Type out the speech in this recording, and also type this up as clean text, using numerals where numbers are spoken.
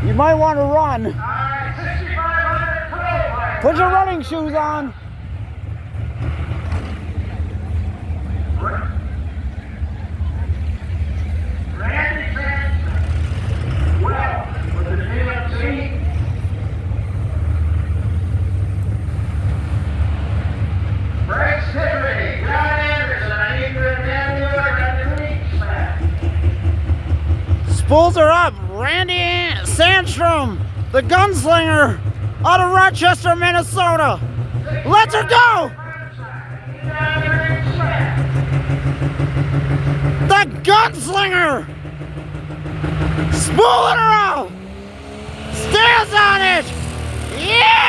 You might want to run. All right, 6,500 Put your running shoes on. Randy Sandstorm. Well, with the GMC. Frank Tiffany, John Anderson, I need your attend to Spools are up. Randy Sandstorm, the Gunslinger, out of Rochester, Minnesota. Let her go! The Gunslinger! Spooling her out! Stands on it! Yeah!